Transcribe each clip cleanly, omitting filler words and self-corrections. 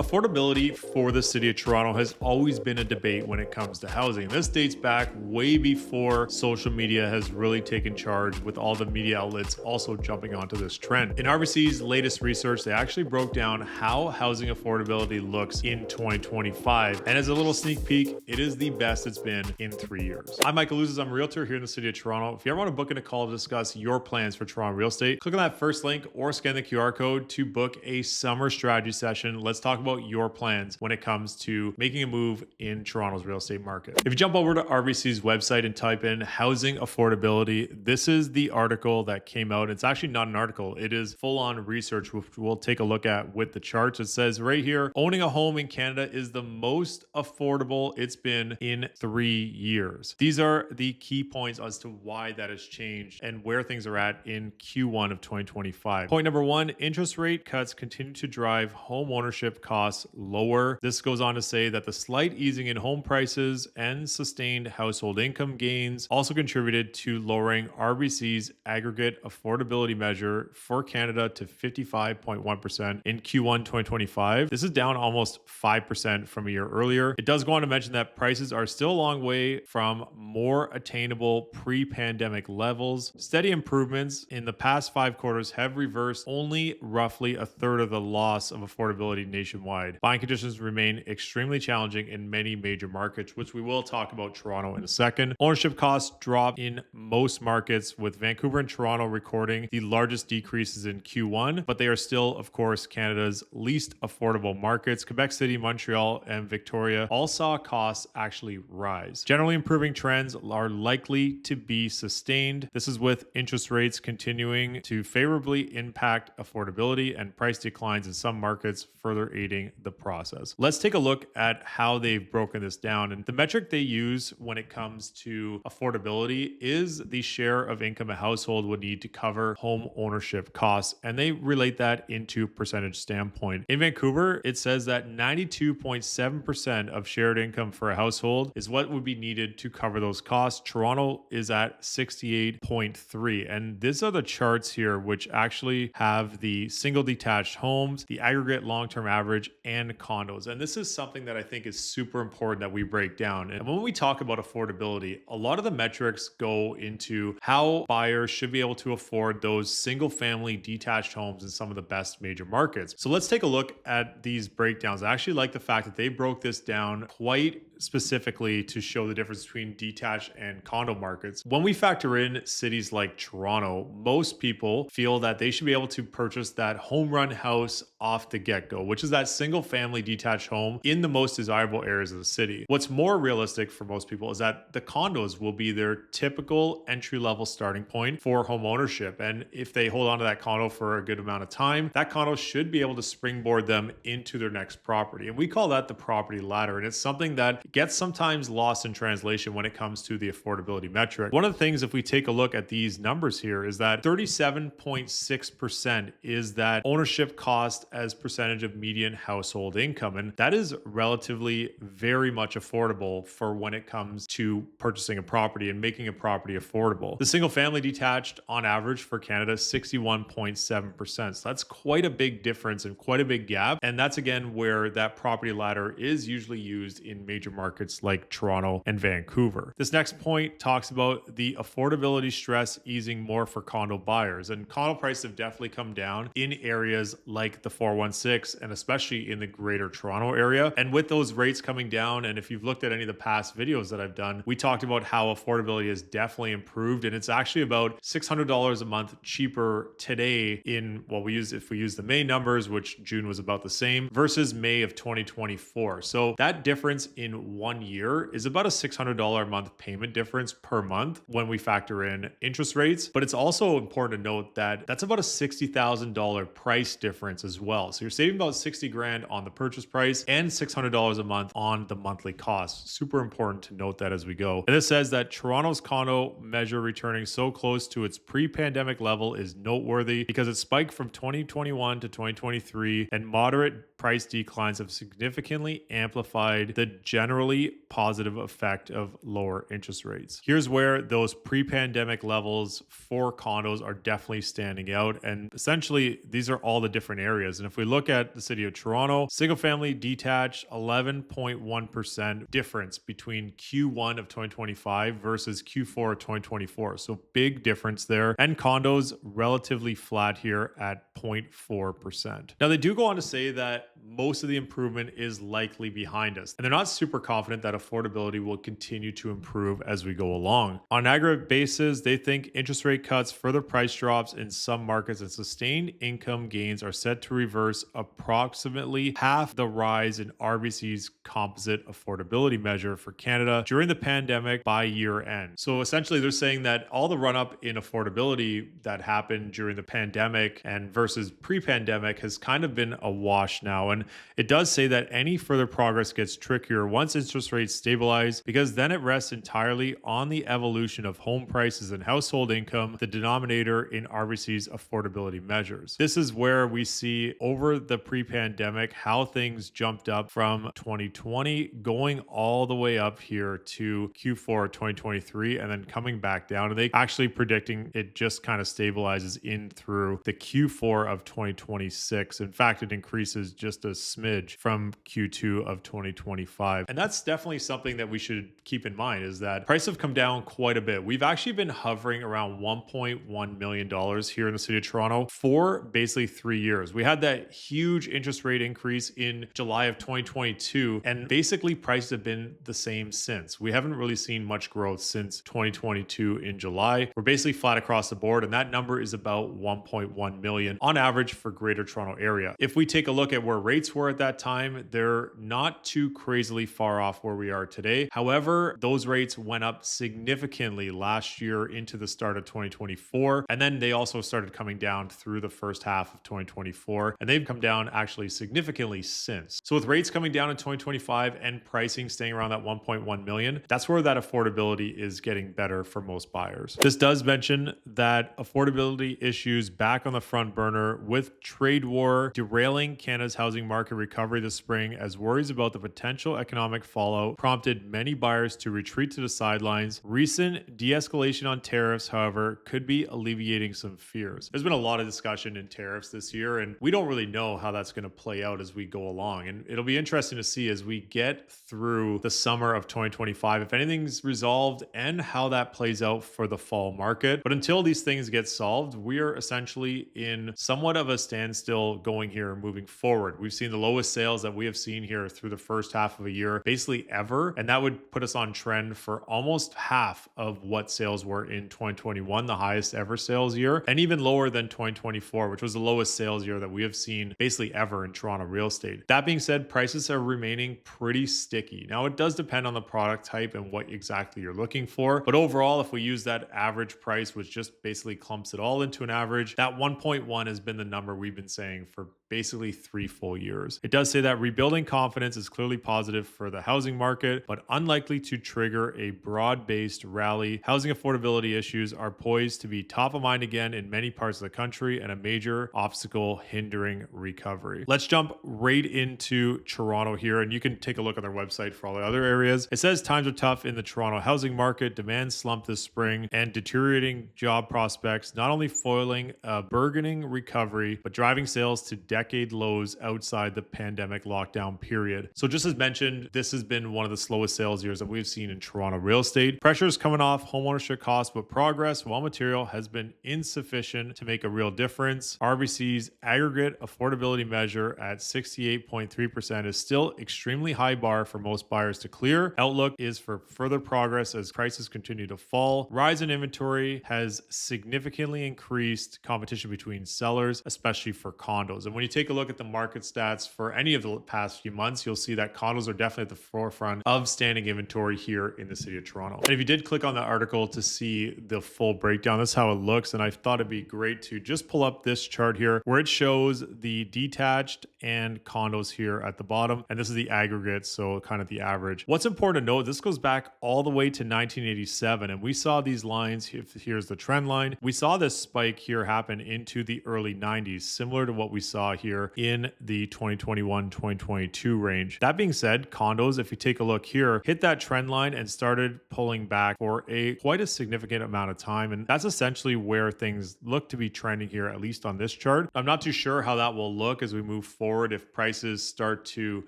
Affordability for the city of Toronto has always been a debate when it comes to housing. This dates back way before social media has really taken charge, with all the media outlets also jumping onto this trend. In RBC's latest research, they actually broke down how housing affordability looks in 2025. And as a little sneak peek, it is the best it's been in 3 years. I'm Michael Ouzas. I'm a realtor here in the city of Toronto. If you ever want to book in a call to discuss your plans for Toronto real estate, click on that first link or scan the QR code to book a summer strategy session. Let's talk about your plans when it comes to making a move in Toronto's real estate market. If you jump over to RBC's website and type in housing affordability, this is the article that came out. It's actually not an article. It is full-on research, which we'll take a look at with the charts. It says right here, owning a home in Canada is the most affordable it's been in 3 years. These are the key points as to why that has changed and where things are at in Q1 of 2025. Point number one, interest rate cuts continue to drive home ownership costs lower. This goes on to say that the slight easing in home prices and sustained household income gains also contributed to lowering RBC's aggregate affordability measure for Canada to 55.1% in Q1 2025. This is down almost 5% from a year earlier. It does go on to mention that prices are still a long way from more attainable pre-pandemic levels. Steady improvements in the past 5 quarters have reversed only roughly a third of the loss of affordability nationwide. Buying conditions remain extremely challenging in many major markets, which we will talk about Toronto in a second. Ownership costs drop in most markets, with Vancouver and Toronto recording the largest decreases in Q1, but they are still, of course, Canada's least affordable markets. Quebec City, Montreal, and Victoria all saw costs actually rise. Generally improving trends are likely to be sustained. This is with interest rates continuing to favorably impact affordability and price declines in some markets further aiding the process. Let's take a look at how they've broken this down. And the metric they use when it comes to affordability is the share of income a household would need to cover home ownership costs. And they relate that into percentage standpoint. In Vancouver, it says that 92.7% of shared income for a household is what would be needed to cover those costs. Toronto is at 68.3. And these are the charts here, which actually have the single detached homes, the aggregate long-term average, and condos. And this is something that I think is super important that we break down. And when we talk about affordability, a lot of the metrics go into how buyers should be able to afford those single family detached homes in some of the best major markets. So let's take a look at these breakdowns. I actually like the fact that they broke this down quite specifically to show the difference between detached and condo markets. When we factor in cities like Toronto, most people feel that they should be able to purchase that home run house off the get-go, which is that single family detached home in the most desirable areas of the city. What's more realistic for most people is that the condos will be their typical entry-level starting point for home ownership. And if they hold on to that condo for a good amount of time, that condo should be able to springboard them into their next property. And we call that the property ladder. And it's something that gets sometimes lost in translation when it comes to the affordability metric. One of the things, if we take a look at these numbers here, is that 37.6% is that ownership cost as percentage of median household income. And that is relatively very much affordable for when it comes to purchasing a property and making a property affordable. The single family detached on average for Canada, 61.7%. So that's quite a big difference and quite a big gap. And that's again where that property ladder is usually used in major markets like Toronto and Vancouver. This next point talks about the affordability stress easing more for condo buyers. And condo prices have definitely come down in areas like the 416 and especially in the greater Toronto area. And with those rates coming down, and if you've looked at any of the past videos that I've done, we talked about how affordability has definitely improved. And it's actually about $600 a month cheaper today in, well, if we use the May numbers, which June was about the same, versus May of 2024. So that difference in 1 year is about a $600 a month payment difference per month when we factor in interest rates. But it's also important to note that that's about a $60,000 price difference as well. So you're saving about 60 grand on the purchase price and $600 a month on the monthly cost. Super important to note that as we go. And this says that Toronto's condo measure returning so close to its pre-pandemic level is noteworthy because it spiked from 2021 to 2023, and moderate price declines have significantly amplified the general generally positive effect of lower interest rates. Here's where those pre-pandemic levels for condos are definitely standing out. And essentially, these are all the different areas. And if we look at the city of Toronto, single family detached, 11.1% difference between Q1 of 2025 versus Q4 of 2024. So big difference there. And condos relatively flat here at 0.4%. Now, they do go on to say that most of the improvement is likely behind us. And they're not super confident that affordability will continue to improve as we go along. On an aggregate basis, they think interest rate cuts, further price drops in some markets, and sustained income gains are set to reverse approximately half the rise in RBC's composite affordability measure for Canada during the pandemic by year end. So essentially, they're saying that all the run up in affordability that happened during the pandemic and versus pre-pandemic has kind of been a wash now. And it does say that any further progress gets trickier once interest rates stabilize, because then it rests entirely on the evolution of home prices and household income, the denominator in RBC's affordability measures. This is where we see over the pre-pandemic how things jumped up from 2020 going all the way up here to Q4 2023 and then coming back down. And they actually predicting it just kind of stabilizes in through the Q4 of 2026. In fact, it increases just a smidge from Q2 of 2025. And that's definitely something that we should keep in mind, is that prices have come down quite a bit. We've actually been hovering around $1.1 million here in the city of Toronto for basically 3 years. We had that huge interest rate increase in July of 2022, and basically prices have been the same since. We haven't really seen much growth since 2022 in July. We're basically flat across the board, and that number is about 1.1 million on average for Greater Toronto Area. If we take a look at where rates were at that time, they're not too crazily far off where we are today. However, those rates went up significantly last year into the start of 2024, and then they also started coming down through the first half of 2024, and they've come down actually significantly since. So with rates coming down in 2025 and pricing staying around that 1.1 million, that's where that affordability is getting better for most buyers. This does mention that affordability issues back on the front burner, with trade war derailing Canada's housing market recovery this spring, as worries about the potential economic fallout prompted many buyers to retreat to the sidelines. Recent de-escalation on tariffs, however, could be alleviating some fears. There's been a lot of discussion in tariffs this year, and we don't really know how that's going to play out as we go along. And it'll be interesting to see as we get through the summer of 2025 if anything's resolved and how that plays out for the fall market. But until these things get solved, we are essentially in somewhat of a standstill going here moving forward. We've seen the lowest sales that we have seen here through the first half of a year basically ever, and that would put us on trend for almost half of what sales were in 2021, the highest ever sales year, and even lower than 2024, which was the lowest sales year that we have seen basically ever in Toronto real estate. That being said, prices are remaining pretty sticky. Now, it does depend on the product type and what exactly you're looking for, but overall, if we use that average price, which just basically clumps it all into an average, that 1.1 has been the number we've been saying for basically 3 full years. It does say that rebuilding confidence is clearly positive for the housing market, but unlikely to trigger a broad-based rally. Housing affordability issues are poised to be top of mind again in many parts of the country, and a major obstacle hindering recovery. Let's jump right into Toronto here, and you can take a look on their website for all the other areas. It says times are tough in the Toronto housing market, demand slumped this spring, and deteriorating job prospects not only foiling a burgeoning recovery, but driving sales to decade lows outside the pandemic lockdown period. So just as mentioned, this has been one of the slowest sales years that we've seen in Toronto real estate. Pressures coming off homeownership costs, but progress while material has been insufficient to make a real difference. RBC's aggregate affordability measure at 68.3% is still extremely high bar for most buyers to clear. Outlook is for further progress as prices continue to fall. Rise in inventory has significantly increased competition between sellers, especially for condos. And when you take a look at the market stats for any of the past few months, you'll see that condos are definitely at the forefront of standing inventory here in the city of Toronto. And if you did click on the article to see the full breakdown, that's how it looks. And I thought it'd be great to just pull up this chart here where it shows the detached and condos here at the bottom. And this is the aggregate, so kind of the average. What's important to note, this goes back all the way to 1987. And we saw these lines, here's the trend line. We saw this spike here happen into the early 90s, similar to what we saw here in the 2021-2022 range. That being said, condos, if you take a look here, hit that trend line and started pulling back for quite a significant amount of time. And that's essentially where things look to be trending here, at least on this chart. I'm not too sure how that will look as we move forward if prices start to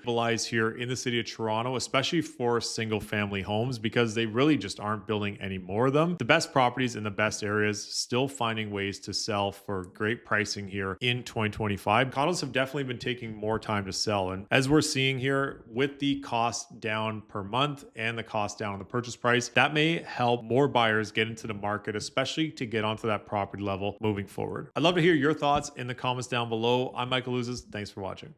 stabilize here in the city of Toronto, especially for single family homes, because they really just aren't building any more of them. The best properties in the best areas still finding ways to sell for great pricing here in 2025. Condos have definitely been taking more time to sell. And as we're seeing here, with the cost down per month and the cost down on the purchase price, that may help more buyers get into the market, especially to get onto that property level moving forward. I'd love to hear your thoughts in the comments down below. I'm Michael Ouzas. Thanks for watching.